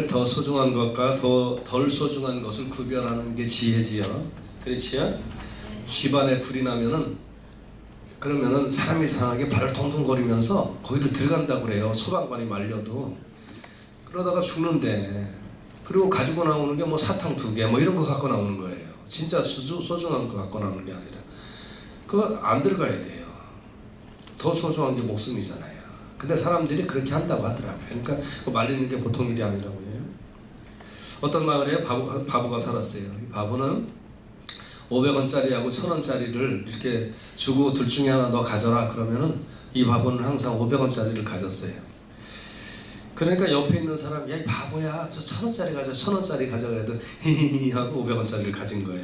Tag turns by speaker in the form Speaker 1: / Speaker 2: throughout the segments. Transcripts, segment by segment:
Speaker 1: 더 소중한 것과 덜 소중한 것을 구별하는 게 지혜지요. 그렇지요? 집안에 불이 나면은 그러면은 사람이 이상하게 발을 동동거리면서 거기를 들어간다고 그래요. 소방관이 말려도. 그러다가 죽는데, 그리고 가지고 나오는 게 뭐 사탕 2개 뭐 이런 거 갖고 나오는 거예요. 진짜 소중한 거 갖고 나오는 게 아니라 그거 안 들어가야 돼요. 더 소중한 게 목숨이잖아요. 근데 사람들이 그렇게 한다고 하더라고요. 그러니까 말리는 게 보통 일이 아니라고 해요. 어떤 마을에 바보가 살았어요. 이 바보는 500원짜리하고 1000원짜리를 이렇게 주고 둘 중에 하나 너 가져라 그러면은 이 바보는 항상 500원짜리를 가졌어요. 그러니까 옆에 있는 사람이 야 이 바보야 저 1000원짜리 가져 1000원짜리 가져 그래도 히히히 하고 500원짜리를 가진 거예요.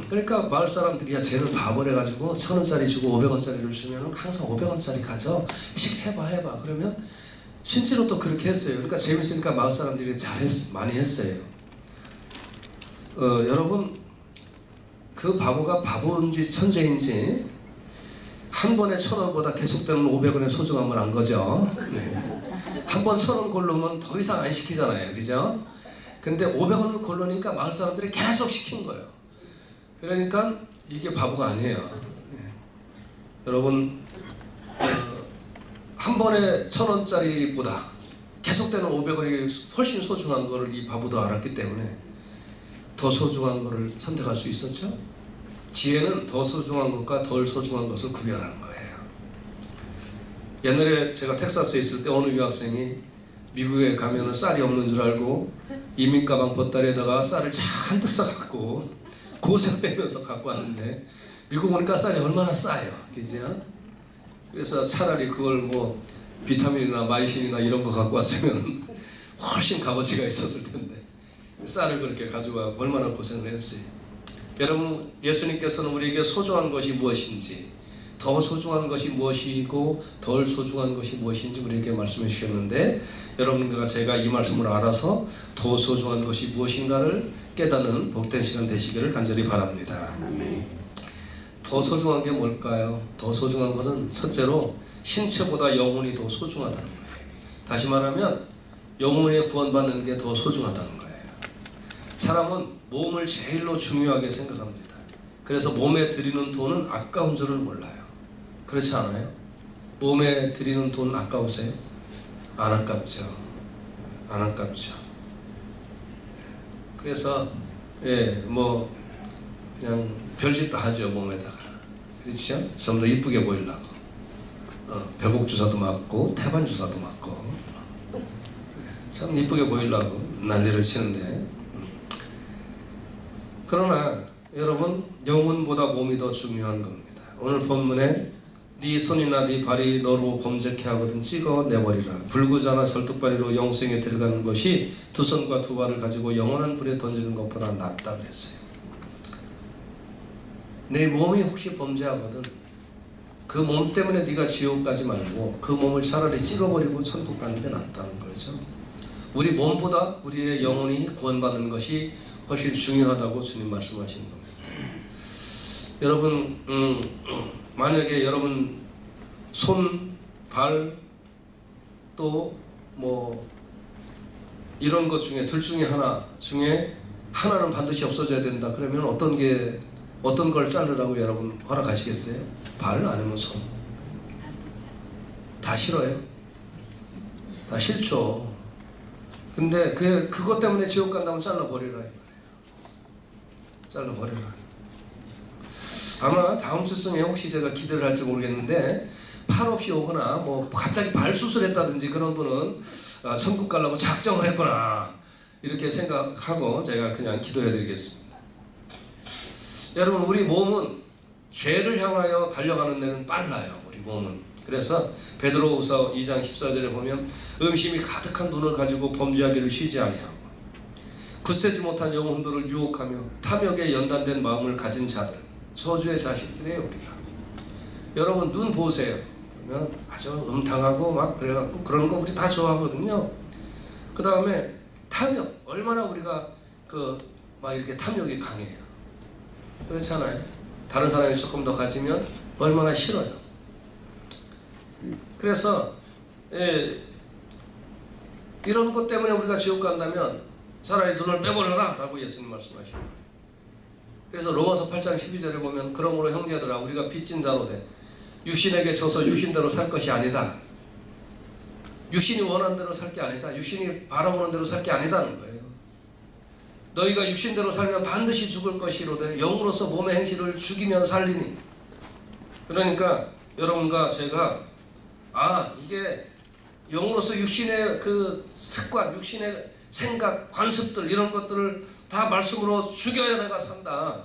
Speaker 1: 그러니까 마을 사람들이 야 쟤는 바보래 가지고 1000원짜리 주고 500원짜리를 주면 항상 500원짜리 가져 해봐 그러면 실제로 또 그렇게 했어요. 그러니까 재밌으니까 마을 사람들이 많이 했어요. 여러분 그 바보가 바보인지 천재인지 한 번에 1000원보다 계속되는 500원의 소중함을 안 거죠. 네. 한 번 1000원 고르면 더 이상 안 시키잖아요. 그죠? 근데 500원을 고르니까 마을 사람들이 계속 시킨 거예요. 그러니까 이게 바보가 아니에요. 네. 여러분 한 번에 1000원짜리보다 계속되는 500원이 훨씬 소중한 거를 이 바보도 알았기 때문에 더 소중한 거를 선택할 수 있었죠. 지혜는 더 소중한 것과 덜 소중한 것을 구별하는 거예요. 옛날에 제가 텍사스에 있을 때 어느 유학생이 미국에 가면은 쌀이 없는 줄 알고 이민가방 보따리에다가 쌀을 잔뜩 싸갖고 고생 빼면서 갖고 왔는데 미국 오니까 쌀이 얼마나 싸요. 그죠? 그래서 차라리 그걸 뭐 비타민이나 마이신이나 이런 거 갖고 왔으면 훨씬 값어치가 있었을 텐데 쌀을 그렇게 가져와 얼마나 고생을 했어요. 여러분 예수님께서는 우리에게 소중한 것이 무엇인지 더 소중한 것이 무엇이고 덜 소중한 것이 무엇인지 우리에게 말씀해 주셨는데 여러분과 제가 이 말씀을 알아서 더 소중한 것이 무엇인가를 깨닫는 복된 시간 되시기를 간절히 바랍니다. 더 소중한 게 뭘까요? 더 소중한 것은 첫째로 신체보다 영혼이 더 소중하다는 거예요. 다시 말하면 영혼의 구원받는 게 더 소중하다는 거예요. 사람은 몸을 제일로 중요하게 생각합니다. 그래서 몸에 들이는 돈은 아까운 줄을 몰라요. 그렇지 않아요? 몸에 들이는 돈 아까우세요? 안 아깝죠. 안 아깝죠. 그래서 뭐 그냥 별짓도 하죠. 몸에다가. 그렇죠? 좀 더 이쁘게 보이려고 배곡 주사도 맞고 태반 주사도 맞고 참 이쁘게 보이려고 난리를 치는데 그러나 여러분 영혼보다 몸이 더 중요한 겁니다. 오늘 본문에 네 손이나 네 발이 너로 범죄케 하거든 찍어내버리라. 불구자나 절뚝발이로 영생에 들어가는 것이 두 손과 두 발을 가지고 영원한 불에 던지는 것보다 낫다 그랬어요. 내 몸이 혹시 범죄하거든 그 몸 때문에 네가 지옥 가지 말고 그 몸을 차라리 찍어버리고 천국 가는 게 낫다는 거죠. 우리 몸보다 우리의 영혼이 구원받는 것이 훨씬 중요하다고 주님 말씀하시는 겁니다. 여러분 만약에 여러분 손, 발 또 뭐 이런 것 중에 둘 중에 하나는 반드시 없어져야 된다. 그러면 어떤 걸 자르라고 여러분 허락하시겠어요? 발 아니면 손? 다 싫어요? 다 싫죠. 근데 그것 때문에 지옥 간다면 잘라버리라. 잘라버리라. 아마 다음 주성에 혹시 제가 기대를 할지 모르겠는데 팔 없이 오거나 뭐 갑자기 발 수술했다든지 그런 분은 천국 가려고 작정을 했구나 이렇게 생각하고 제가 그냥 기도해 드리겠습니다. 여러분 우리 몸은 죄를 향하여 달려가는 데는 빨라요. 우리 몸은. 그래서 베드로후서 2장 14절에 보면 음심이 가득한 눈을 가지고 범죄하기를 쉬지 아니하고 굳세지 못한 영혼들을 유혹하며 탐욕에 연단된 마음을 가진 자들 저주의 자식들이에요. 우리가. 여러분 눈 보세요. 그러면 아주 음탕하고 막 그래갖고 그런 거 우리 다 좋아하거든요. 그 다음에 탐욕 얼마나 우리가 막 이렇게 탐욕이 강해요. 그렇잖아요. 다른 사람이 조금 더 가지면 얼마나 싫어요. 그래서 이런 것 때문에 우리가 지옥 간다면 차라리 눈을 빼버려라 라고 예수님 말씀하시고, 그래서 로마서 8장 12절에 보면 그러므로 형제들아 우리가 빚진 자로 돼 육신에게 져서 육신대로 살 것이 아니다. 육신이 원하는 대로 살 게 아니다. 육신이 바라보는 대로 살 게 아니다는 거예요. 너희가 육신대로 살면 반드시 죽을 것이로되 영으로서 몸의 행실을 죽이면 살리니. 그러니까 여러분과 제가 이게 영으로서 육신의 그 습관, 육신의 생각, 관습들 이런 것들을 다 말씀으로 죽여야 내가 산다.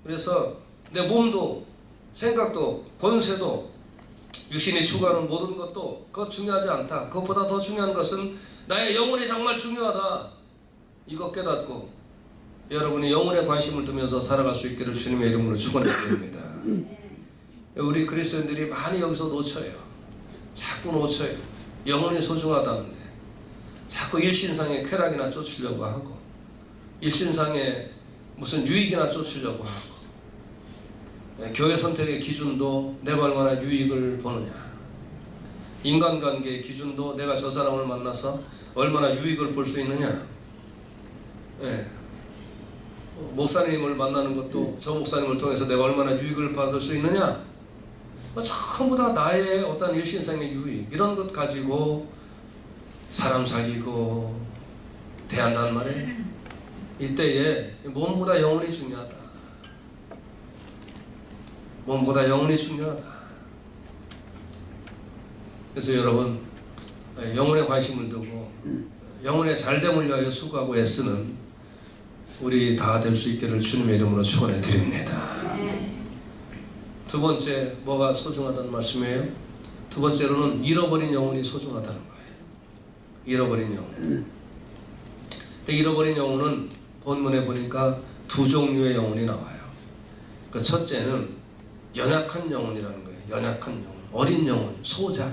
Speaker 1: 그래서 내 몸도 생각도 권세도 육신이 추구하는 모든 것도 그것 중요하지 않다. 그것보다 더 중요한 것은 나의 영혼이 정말 중요하다. 이거 깨닫고 여러분이 영혼에 관심을 두면서 살아갈 수 있기를 주님의 이름으로 축원해 드립니다. 우리 그리스도인들이 많이 여기서 놓쳐요. 자꾸 놓쳐요. 영혼이 소중하다는데 자꾸 일신상의 쾌락이나 쫓으려고 하고 일신상의 무슨 유익이나 쫓으려고 하고, 교회 선택의 기준도 내가 얼마나 유익을 보느냐, 인간관계의 기준도 내가 저 사람을 만나서 얼마나 유익을 볼 수 있느냐, 목사님을 만나는 것도 저 목사님을 통해서 내가 얼마나 유익을 받을 수 있느냐, 전부 다 나의 어떤 일신상의 유익 이런 것 가지고 사람 사귀고 대한단 말이에요. 이때에 몸보다 영혼이 중요하다. 몸보다 영혼이 중요하다. 그래서 여러분 영혼에 관심을 두고 영혼의 잘됨을 위하여 수고하고 애쓰는 우리 다 될 수 있기를 주님의 이름으로 축원해 드립니다. 두 번째 뭐가 소중하다는 말씀이에요? 두 번째로는 잃어버린 영혼이 소중하다는 거예요. 잃어버린 영혼. 근데 잃어버린 영혼은 본문에 보니까 두 종류의 영혼이 나와요. 그 첫째는 연약한 영혼이라는 거예요. 연약한 영혼, 어린 영혼, 소자.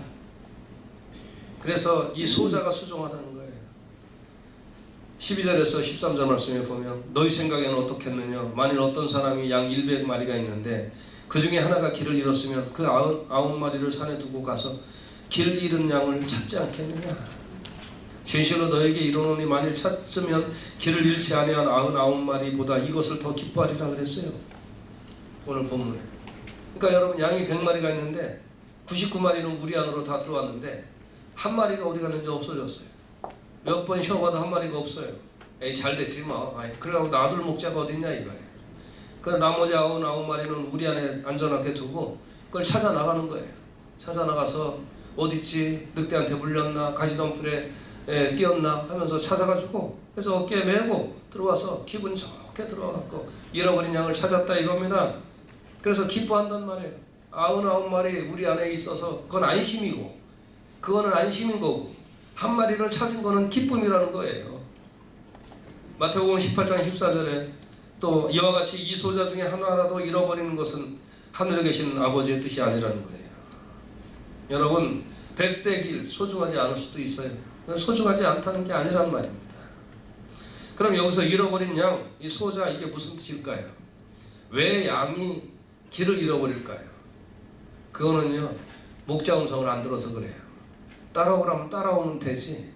Speaker 1: 그래서 이 소자가 소중하다는 거예요. 12절에서 13절 말씀에 보면 너희 생각에는 어떻겠느냐, 만일 어떤 사람이 양 100마리가 있는데 그 중에 하나가 길을 잃었으면 그 99마리를 산에 두고 가서 길 잃은 양을 찾지 않겠느냐. 진실로 너에게 이르노니 만일 찾으면 길을 잃지 아니한 99마리보다 이것을 더 기뻐하리라 그랬어요. 오늘 본문에. 그러니까 여러분 양이 100마리가 있는데 99마리는 우리 안으로 다 들어왔는데 한 마리가 어디 갔는지 없어졌어요. 몇 번 쉬어봐도 한 마리가 없어요. 에이 잘 됐지 뭐. 그래갖고 놔둘 목자가 어딨냐 이거예요. 그 나머지 99마리는 우리 안에 안전하게 두고 그걸 찾아 나가는 거예요. 찾아 나가서 어딨지, 늑대한테 물렸나, 가시덤불에 끼었나 하면서 찾아가지고 그래서 어깨에 메고 들어와서 기분 좋게 들어와갖고 잃어버린 양을 찾았다 이겁니다. 그래서 기뻐한단 말이에요. 99마리 우리 안에 있어서 그건 안심이고 그거는 안심인 거고 한 마리를 찾은 거는 기쁨이라는 거예요. 마태복음 18장 14절에 또 이와 같이 이 소자 중에 하나라도 잃어버리는 것은 하늘에 계신 아버지의 뜻이 아니라는 거예요. 여러분 100대 길 소중하지 않을 수도 있어요. 소중하지 않다는 게 아니란 말입니다. 그럼 여기서 잃어버린 양, 이 소자 이게 무슨 뜻일까요? 왜 양이 길을 잃어버릴까요? 그거는요 목자 음성을 안 들어서 그래요. 따라오라면 따라오면 되지.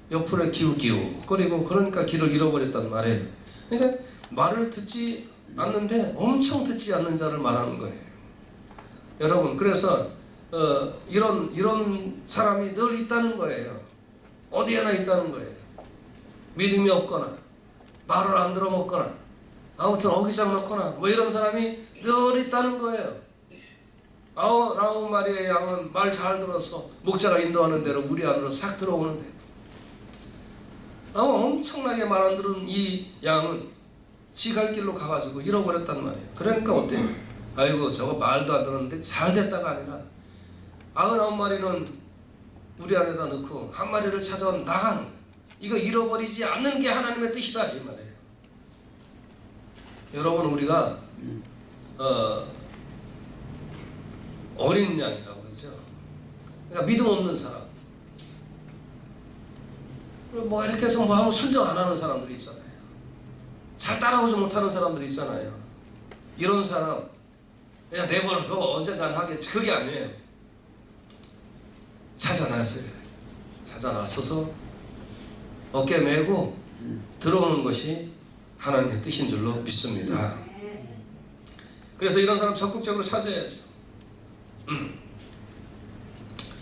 Speaker 1: 옆으로 기우기우 거리고 그러니까 길을 잃어버렸단 말이에요. 그러니까 말을 듣지 않는데 엄청 듣지 않는 자를 말하는 거예요. 여러분 그래서 이런 사람이 늘 있다는 거예요. 어디에나 있다는 거예요. 믿음이 없거나 말을 안 들어먹거나 아무튼 어기장 넣거나 뭐 이런 사람이 늘 있다는 거예요. 99마리의 양은 말 잘 들어서 목자가 인도하는 대로 우리 안으로 싹 들어오는데 엄청나게 말 안 들은 이 양은 지 갈 길로 가가지고 잃어버렸단 말이에요. 그러니까 어때요? 아이고 저거 말도 안 들었는데 잘 됐다가 아니라 99마리는 우리 안에다 넣고 한 마리를 찾아 나가는 거예요. 이거 잃어버리지 않는 게 하나님의 뜻이다 이 말이에요. 여러분 우리가 어린 양이라고 그러죠. 그러니까 믿음 없는 사람, 뭐 이렇게 좀 뭐 하면 순종 안 하는 사람들이 있잖아요. 잘 따라오지 못하는 사람들이 있잖아요. 이런 사람 그냥 내버려둬 언젠가는 하겠지. 그게 아니에요. 찾아놨어요. 찾아 나서서 어깨 메고 들어오는 것이 하나님의 뜻인 줄로 믿습니다. 그래서 이런 사람 적극적으로 찾아야죠.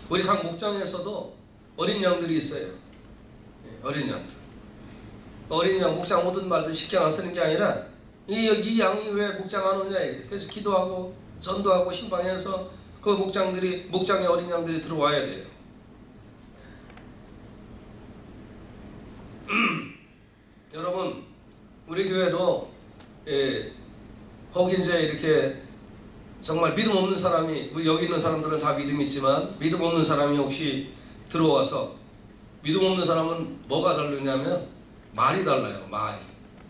Speaker 1: 우리 각 목장에서도 어린 양들이 있어요. 어린 양들. 어린 양 목장 오든 말든 신경 안 쓰는 게 아니라 이 양이 왜 목장 안 오냐. 그래서 기도하고 전도하고 신방해서 그 목장의 어린 양들이 들어와야 돼요. 여러분, 우리 교회도 혹 이제 이렇게 정말 믿음 없는 사람이, 우리 여기 있는 사람들은 다 믿음이 있지만 믿음 없는 사람이 혹시 들어와서, 믿음 없는 사람은 뭐가 다르냐면 말이 달라요.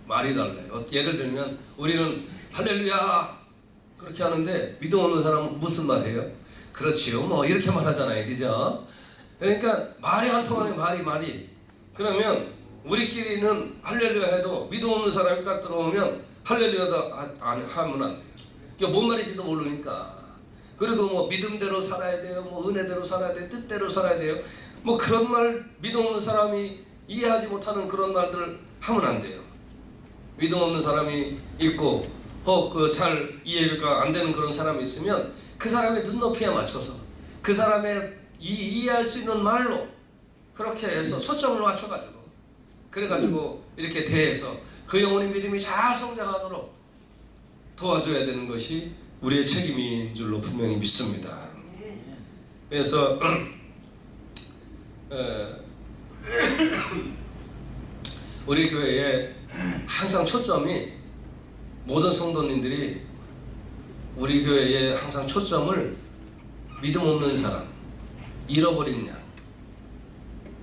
Speaker 1: 말이 달라요. 예를 들면 우리는 할렐루야 그렇게 하는데 믿음 없는 사람은 무슨 말 해요? 그렇지요 뭐 이렇게 말하잖아요. 그죠? 그러니까 말이 안 통하는 말이 그러면 우리끼리는 할렐루야 해도 믿음 없는 사람이 딱 들어오면 할렐루야도 하면 안 돼요. 그게 뭔 말인지도 모르니까. 그리고 뭐 믿음대로 살아야 돼요, 뭐 은혜대로 살아야 돼요, 뜻대로 살아야 돼요, 뭐 그런 말, 믿음 없는 사람이 이해하지 못하는 그런 말들을 하면 안 돼요. 믿음 없는 사람이 있고 혹 잘 이해가 안 되는 그런 사람이 있으면 그 사람의 눈높이에 맞춰서 그 사람의 이해할 수 있는 말로 그렇게 해서 초점을 맞춰가지고 그래가지고 이렇게 대해서 그 영혼의 믿음이 잘 성장하도록 도와줘야 되는 것이 우리의 책임인 줄로 분명히 믿습니다. 그래서 우리 교회에 항상 초점이, 모든 성도님들이 우리 교회에 항상 초점을 믿음 없는 사람, 잃어버린 양,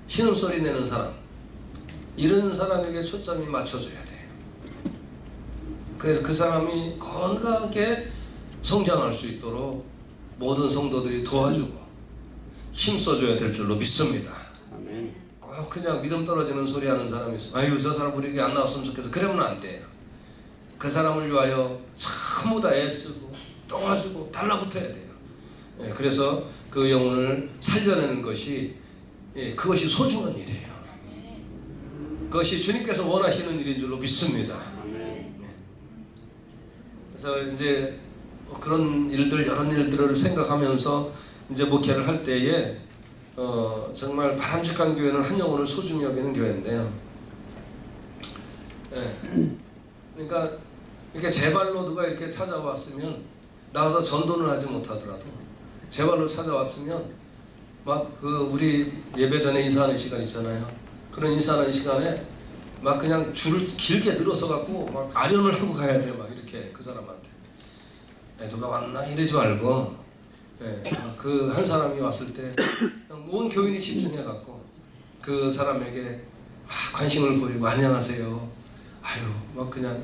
Speaker 1: 신음소리 내는 사람, 이런 사람에게 초점이 맞춰져야 돼요. 그래서 그 사람이 건강하게 성장할 수 있도록 모든 성도들이 도와주고 힘써줘야 될 줄로 믿습니다. 꼭 그냥 믿음 떨어지는 소리 하는 사람이 있어. 아유 저 사람 우리 교회 안 나왔으면 좋겠어. 그러면 안 돼요. 그 사람을 위하여 전부 다 애쓰고 도와주고 달라붙어야 돼요. 그래서 그 영혼을 살려내는 것이, 그것이 소중한 일이에요. 그것이 주님께서 원하시는 일인 줄로 믿습니다. 그래서 이제 그런 일들, 여러 일들을 생각하면서 이제 목회를 할 때에 정말 바람직한 교회는 한 영혼을 소중히 여기는 교회인데요. 그러니까 이렇게 제 발로 누가 이렇게 찾아왔으면, 나가서 전도는 하지 못하더라도 제 발로 찾아왔으면 막 우리 예배 전에 인사하는 시간 있잖아요. 그런 인사하는 시간에 막 그냥 줄을 길게 늘어서 갖고 막 아련을 하고 가야 돼요. 막 이렇게 그 사람한테 누가 왔나 이러지 말고, 그 한 사람이 왔을 때 온 교인이 집중해 갖고 그 사람에게 관심을 보이고 안녕하세요, 아유 막 그냥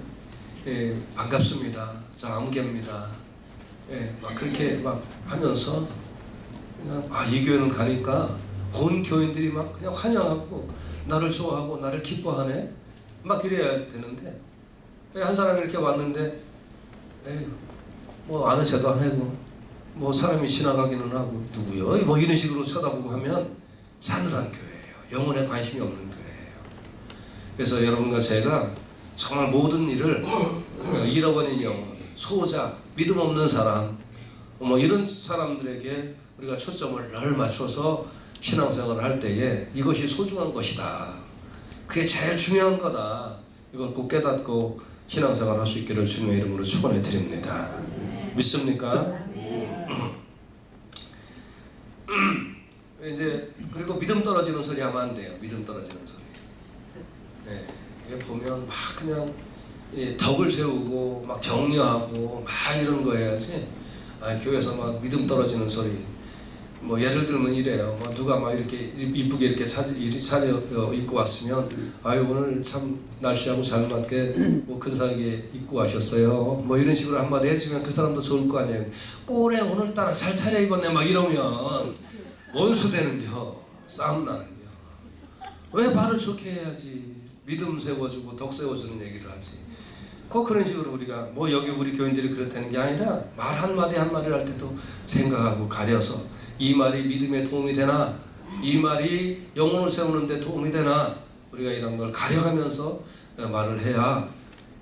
Speaker 1: 반갑습니다, 저 아무개입니다, 막 그렇게 막 하면서 그냥 이 교회는 가니까 온 교인들이 막 그냥 환영하고 나를 좋아하고 나를 기뻐하네, 막 이래야 되는데 한 사람이 이렇게 왔는데 뭐 아는 체도 안 하고 뭐 사람이 지나가기는 하고 누구요? 뭐 이런 식으로 쳐다보고 하면 싸늘한 교회예요. 영혼에 관심이 없는 교회예요. 그래서 여러분과 제가 정말 모든 일을 잃어버린 영혼, 소자, 믿음 없는 사람, 뭐 이런 사람들에게 우리가 초점을 늘 맞춰서 신앙생활을 할 때에 이것이 소중한 것이다, 그게 제일 중요한 거다, 이건 꼭 깨닫고 신앙생활 할 수 있기를 주님의 이름으로 축원해 드립니다. 믿습니까? 이제 그리고 믿음 떨어지는 소리 하면 안 돼요. 믿음 떨어지는 소리. 이게 보면 막 그냥 덕을 세우고 막 격려하고 막 이런 거 해야지. 교회에서 막 믿음 떨어지는 소리. 뭐 예를 들면 이래요. 뭐 누가 막 이렇게 이쁘게 이렇게 차려 입고 왔으면 오늘 참 날씨하고 잘 맞게 뭐 근사하게 입고 와셨어요, 뭐 이런 식으로 한마디 해주면 그 사람도 좋을 거 아니에요. 꼴에 오늘따라 잘 차려 입었네 막 이러면 원수 되는겨, 싸움 나는겨. 왜 말을 좋게 해야지, 믿음 세워주고 덕 세워주는 얘기를 하지. 꼭 그런 식으로 우리가 뭐 여기 우리 교인들이 그렇다는 게 아니라 말 한마디 한마디를 할 때도 생각하고 가려서 이 말이 믿음에 도움이 되나 이 말이 영혼을 세우는 데 도움이 되나? 우리가 이런 걸 가려가면서 말을 해야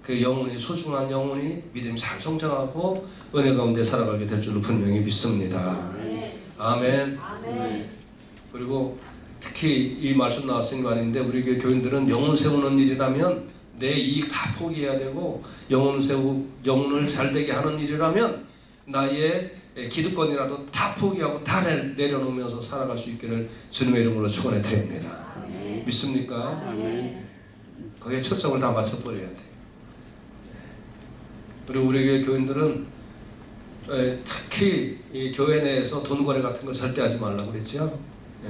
Speaker 1: 그 영혼이, 소중한 영혼이 믿음이 잘 성장하고 은혜 가운데 살아가게 될 줄로 분명히 믿습니다. 아멘. 그리고 특히 이 말씀 나왔으니 말인데, 우리 교인들은 영혼 세우는 일이라면 내 이익 다 포기해야 되고, 영혼을 잘 되게 하는 일이라면 나의 기득권이라도 다 포기하고 다 내려놓으면서 살아갈 수 있기를 주님의 이름으로 축원해 드립니다. 믿습니까? 거기에 초점을 다 맞춰버려야 돼요. 그리고 우리 교인들은 특히 이 교회 내에서 돈 거래 같은 거 절대 하지 말라고 그랬죠.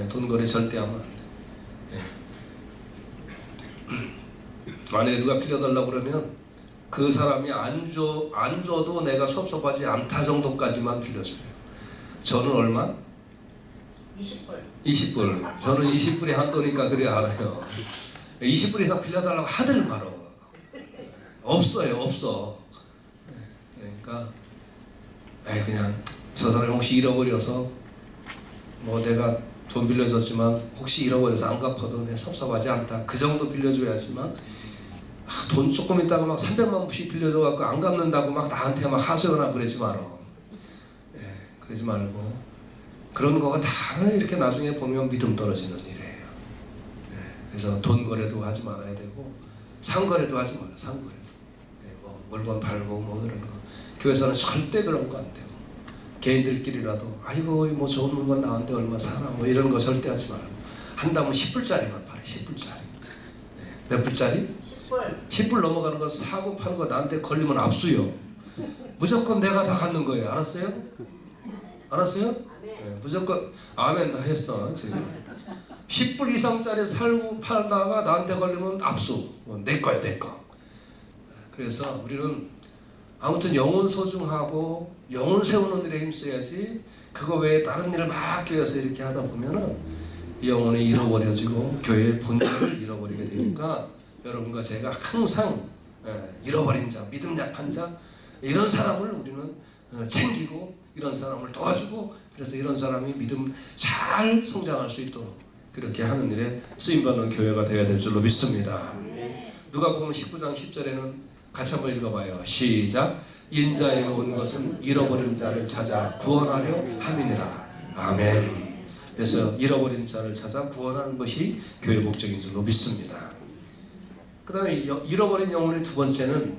Speaker 1: 돈 거래 절대 하면 안 돼. 만약에 누가 빌려달라고 그러면 그 사람이 안 줘도 내가 섭섭하지 않다 정도까지만 빌려줘요. 저는 얼마? 20불. 저는 20불이 한도니까 그래 알아요. 20불 이상 빌려달라고 하들 말어. 없어요, 없어. 그러니까 그냥 저 사람이 혹시 잃어버려서, 뭐 내가 돈 빌려줬지만 혹시 잃어버려서 안 갚아도 내 섭섭하지 않다, 그 정도 빌려줘야지만, 돈 조금 있다가 막 300만 불씩 빌려줘갖고 안 갚는다고 막 나한테 막 하소연하고 그러지 말어. 그러지 말고, 그런 거가 다 이렇게 나중에 보면 믿음 떨어지는 일이에요. 그래서 돈 거래도 하지 말아야 되고, 상거래도 하지 말아요. 상거래도. 뭐 물건 팔고 뭐 이런 거 교회에서는 절대 그런 거 안 되고, 개인들끼리라도 아이고 뭐 좋은 물건 나왔는데 얼마 사나 뭐 이런 거 절대 하지 말고, 한다면 10불짜리만 팔아요. 10불짜리. 몇 불짜리? 10불 넘어가는 거 사고 파는 거 나한테 걸리면 압수요. 무조건 내가 다 갖는 거예요. 알았어요? 알았어요? 무조건 아멘 다 했어 지금. 10불 이상짜리 살고 팔다가 나한테 걸리면 압수. 내 거야, 내 거. 그래서 우리는 아무튼 영혼 소중하고 영혼 세우는 일에 힘써야지, 그거 외에 다른 일을 막 껴서 이렇게 하다 보면은 영혼이 잃어버려지고 교회의 본질을 잃어버리게 되니까, 여러분과 제가 항상 잃어버린 자, 믿음 약한 자, 이런 사람을 우리는 챙기고 이런 사람을 도와주고, 그래서 이런 사람이 믿음 잘 성장할 수 있도록 그렇게 하는 일에 쓰임받는 교회가 되어야 될 줄로 믿습니다. 누가복음 19장 10절에는 같이 한번 읽어봐요. 시작. 인자에 온 것은 잃어버린 자를 찾아 구원하려 함이니라. 아멘. 그래서 잃어버린 자를 찾아 구원하는 것이 교회 목적인 줄로 믿습니다. 그 다음에 잃어버린 영혼의 두 번째는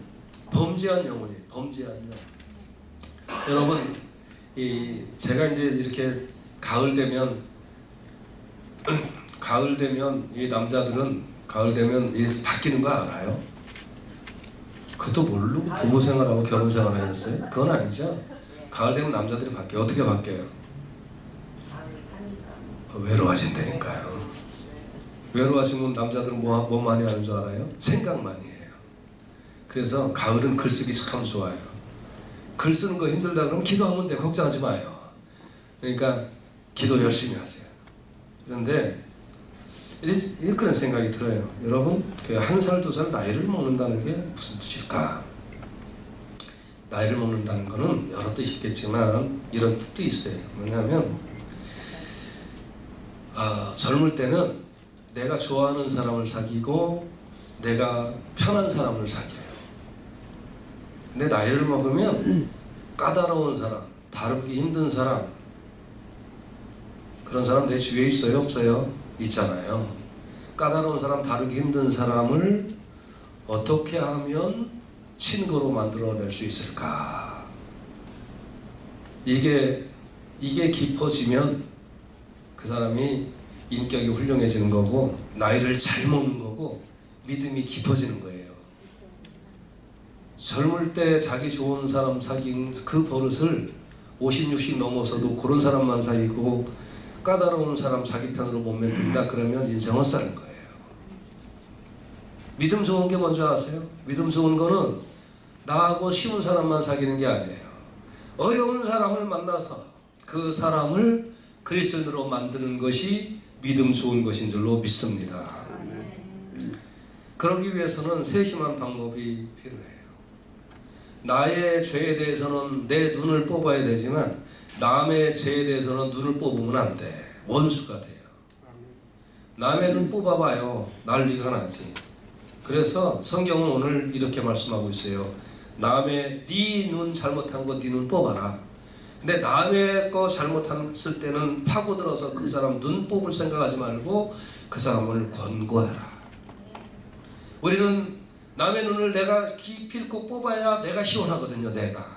Speaker 1: 범죄한 영혼이에요. 범죄한 영혼. 여러분, 제가 이제 이렇게 가을 되면 이 남자들은 가을 되면 바뀌는 거 알아요? 그것도 모르고 부부 생활하고 결혼 생활을 하셨어요? 그건 아니죠. 가을 되면 남자들이 바뀌어요. 어떻게 바뀌어요? 외로워진다니까요. 외로워지면 남자들은 뭐 많이 하는 줄 알아요? 생각 많이 해요. 그래서 가을은 글쓰기 참 좋아요. 글 쓰는 거 힘들다 그러면 기도하면 돼. 걱정하지 마요. 그러니까 기도 열심히 하세요. 그런데 그런 생각이 들어요. 여러분, 한 살, 두 살 나이를 먹는다는 게 무슨 뜻일까? 나이를 먹는다는 거는 여러 뜻이 있겠지만 이런 뜻도 있어요. 뭐냐면 젊을 때는 내가 좋아하는 사람을 사귀고 내가 편한 사람을 사귀어요. 근데 나이를 먹으면 까다로운 사람, 다루기 힘든 사람, 그런 사람 내 주위에 있어요? 없어요? 있잖아요. 까다로운 사람, 다루기 힘든 사람을 어떻게 하면 친구로 만들어낼 수 있을까? 이게 깊어지면 그 사람이 인격이 훌륭해지는 거고, 나이를 잘 먹는 거고, 믿음이 깊어지는 거예요. 젊을 때 자기 좋은 사람 사귄 그 버릇을 50, 60 넘어서도 그런 사람만 사귀고 까다로운 사람 자기 편으로 못 만든다 그러면 인생 헛살인 거예요. 믿음 좋은 게 뭔지 아세요? 믿음 좋은 거는 나하고 쉬운 사람만 사귀는 게 아니에요. 어려운 사람을 만나서 그 사람을 그리스도인으로 만드는 것이 믿음 좋은 것인 줄로 믿습니다. 그러기 위해서는 세심한 방법이 필요해요. 나의 죄에 대해서는 내 눈을 뽑아야 되지만 남의 죄에 대해서는 눈을 뽑으면 안 돼. 원수가 돼요. 남의 눈 뽑아봐요. 난리가 나지. 그래서 성경은 오늘 이렇게 말씀하고 있어요. 남의 네 눈 잘못한 거 네 눈 뽑아라. 근데 남의 거 잘못했을 때는 파고들어서 그 사람 눈 뽑을 생각하지 말고 그 사람을 권고해라. 우리는 남의 눈을 내가 기필코 뽑아야 내가 시원하거든요. 내가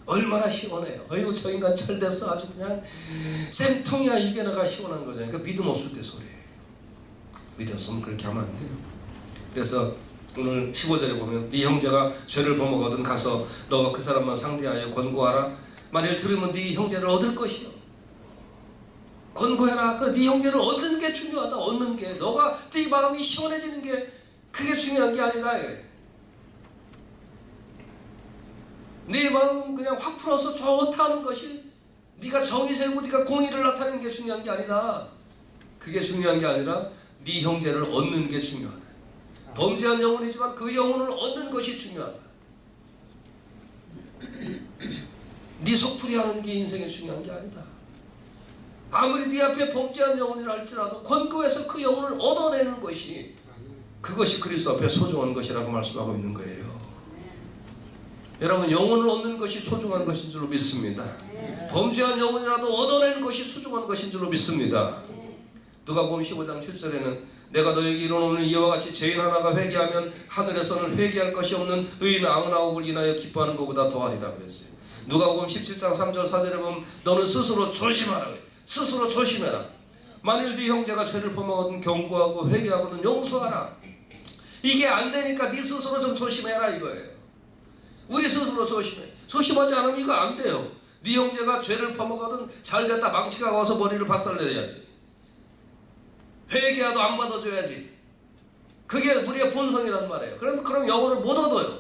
Speaker 1: 얼마나 시원해요. 어이구 저 인간 철됐어. 아주 그냥 쌤통이야. 이게 내가 시원한 거잖아요. 그 믿음 없을 때 소리예요. 믿음 없으면 그렇게 하면 안 돼요. 그래서 오늘 15절에 보면 네 형제가 죄를 범하거든 가서 너와 그 사람만 상대하여 권고하라. 만일 들으면 네 형제를 얻을 것이요. 권고해라. 네 형제를 얻는 게 중요하다. 얻는 게 너가 네 마음이 시원해지는 게 그게 중요한 게 아니다. 네 마음 그냥 확 풀어서 좋다는 것이 네가 정의 세우고 네가 공의를 나타내는 게 중요한 게 아니다. 그게 중요한 게 아니라 네 형제를 얻는 게 중요하다. 범죄한 영혼이지만 그 영혼을 얻는 것이 중요하다. 네 속풀이 하는 게 인생에 중요한 게 아니다. 아무리 네 앞에 범죄한 영혼이라 할지라도 권고해서 그 영혼을 얻어내는 것이 그것이 그리스도 앞에 소중한 것이라고 말씀하고 있는 거예요. 여러분 영혼을 얻는 것이 소중한 것인 줄로 믿습니다. 범죄한 영혼이라도 얻어내는 것이 소중한 것인 줄로 믿습니다. 누가복음 15장 7절에는 내가 너에게 이르노니 이와 같이 죄인 하나가 회개하면 하늘에서는 회개할 것이 없는 의인 99을 인하여 기뻐하는 것보다 더하리라 그랬어요. 누가복음 17장 3절 4절에 보면 너는 스스로 조심하라 그래. 스스로 조심해라. 만일 네 형제가 죄를 범하거든 경고하고 회개하거든 용서하라. 이게 안 되니까 네 스스로 좀 조심해라 이거예요. 우리 스스로 조심해. 조심하지 않으면 이거 안 돼요. 네 형제가 죄를 범하거든 잘됐다 망치가 와서 머리를 박살내야지. 회개라도 안 받아줘야지. 그게 우리의 본성이란 말이에요. 그럼 영혼을 못 얻어요.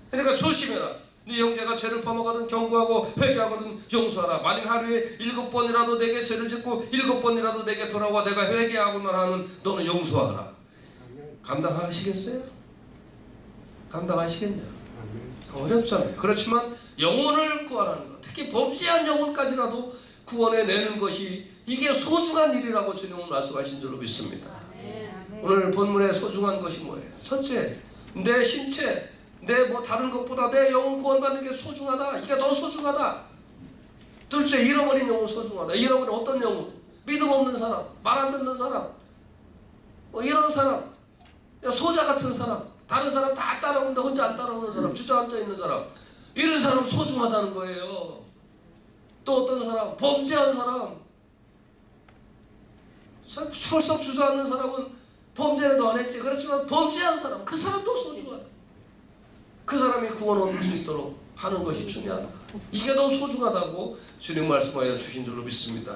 Speaker 1: 그러니까 조심해라. 네 형제가 죄를 범하거든 경고하고 회개하거든 용서하라. 만일 하루에 7번이라도 내게 죄를 짓고 7번이라도 내게 돌아와 내가 회개하고만 하면 너는 용서하라. 감당하시겠어요? 감당하시겠냐? 어렵잖아요. 그렇지만 영혼을 구하라는 것, 특히 범죄한 영혼까지라도 구원해내는 것이 이게 소중한 일이라고 주님은 말씀하신 줄로 믿습니다. 오늘 본문의 소중한 것이 뭐예요? 첫째, 내 신체, 내 뭐 다른 것보다 내 영혼 구원받는 게 소중하다. 이게 더 소중하다. 둘째, 잃어버린 영혼 소중하다. 잃어버린 어떤 영혼? 믿음 없는 사람, 말 안 듣는 사람, 뭐 이런 사람, 소자 같은 사람, 다른 사람 다 따라오는데 혼자 안 따라오는 사람, 주저앉아 있는 사람, 이런 사람 소중하다는 거예요. 또 어떤 사람, 범죄한 사람, 설썩 주저앉는 사람은 범죄라도 안 했지. 그렇지만 범죄한 사람, 그 사람도 소중하다. 그 사람이 구원 얻을 수 있도록 하는 것이 중요하다. 이게 더 소중하다고 주님 말씀하여 주신 줄로 믿습니다.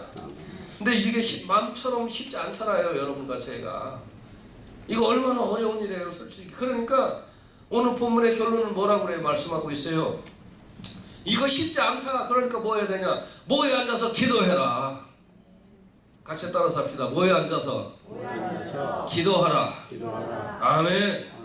Speaker 1: 근데 이게 마음처럼 쉽지 않잖아요. 여러분과 제가. 이거 얼마나 어려운 일이에요, 솔직히. 그러니까 오늘 본문의 결론은 뭐라고 그래요? 말씀하고 있어요. 이거 쉽지 않다. 그러니까 뭐 해야 되냐? 뭐에 앉아서 기도해라. 같이 따라서 합시다. 뭐에 앉아서? 기도하라. 아멘.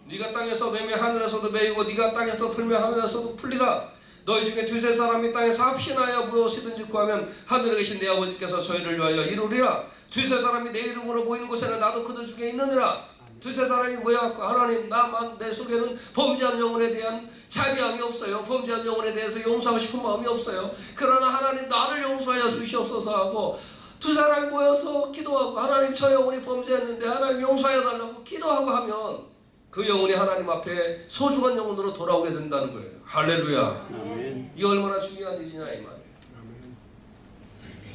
Speaker 1: 네가 땅에서 매매 하늘에서도 매이고 네가 땅에서 풀매 하늘에서도 풀리라. 너희 중에 두세 사람이 땅에서 합신하여 무엇이든지 구하면 하늘에 계신 내 아버지께서 저희를 위하여 이루리라. 두세 사람이 내 이름으로 모이는 곳에는 나도 그들 중에 있느니라. 두세 사람이 모여갖고 하나님 나만 내 속에는 범죄한 영혼에 대한 자비함이 없어요. 범죄한 영혼에 대해서 용서하고 싶은 마음이 없어요. 그러나 하나님 나를 용서하여 주시옵소서 하고 두 사람이 모여서 기도하고 하나님 저 영혼이 범죄했는데 하나님 용서하여 달라고 기도하고 하면 그 영혼이 하나님 앞에 소중한 영혼으로 돌아오게 된다는 거예요. 할렐루야. 아멘. 이게 얼마나 중요한 일이냐 이 말이에요. 아멘.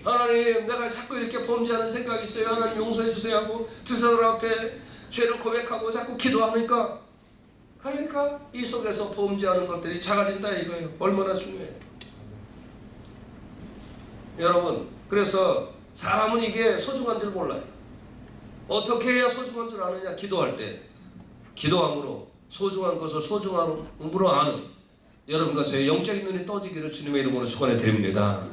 Speaker 1: 하나님 내가 자꾸 이렇게 범죄하는 생각이 있어요. 하나님 용서해 주세요 하고 두 사람 앞에 죄를 고백하고 자꾸 기도하니까 그러니까 이 속에서 범죄하는 것들이 작아진다 이거예요. 얼마나 중요해요. 여러분 그래서 사람은 이게 소중한 줄 몰라요. 어떻게 해야 소중한 줄 아느냐? 기도할 때 기도함으로 소중한 것을 소중함으로 아는 여러분과 저의 영적인 눈이 떠지기를 주님의 이름으로 축원해 드립니다.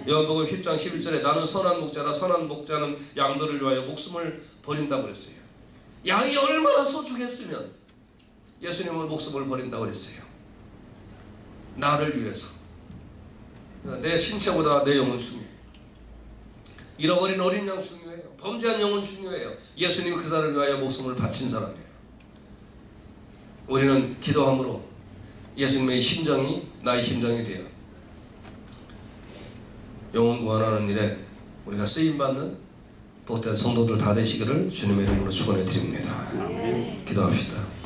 Speaker 1: 요한복음 10장 11절에 나는 선한 목자라 선한 목자는 양들을 위하여 목숨을 버린다고 그랬어요. 양이 얼마나 소중했으면 예수님은 목숨을 버린다고 그랬어요. 나를 위해서. 내 신체보다 내 영혼 중에 잃어버린 어린 양 중요해요. 범죄한 영혼 중요해요. 예수님이 그 사람을 위하여 목숨을 바친 사람이에요. 우리는 기도함으로 예수님의 심정이 나의 심정이 되어 영혼 구원하는 일에 우리가 쓰임받는 복된 성도들 다 되시기를 주님의 이름으로 축원해 드립니다. 기도합시다.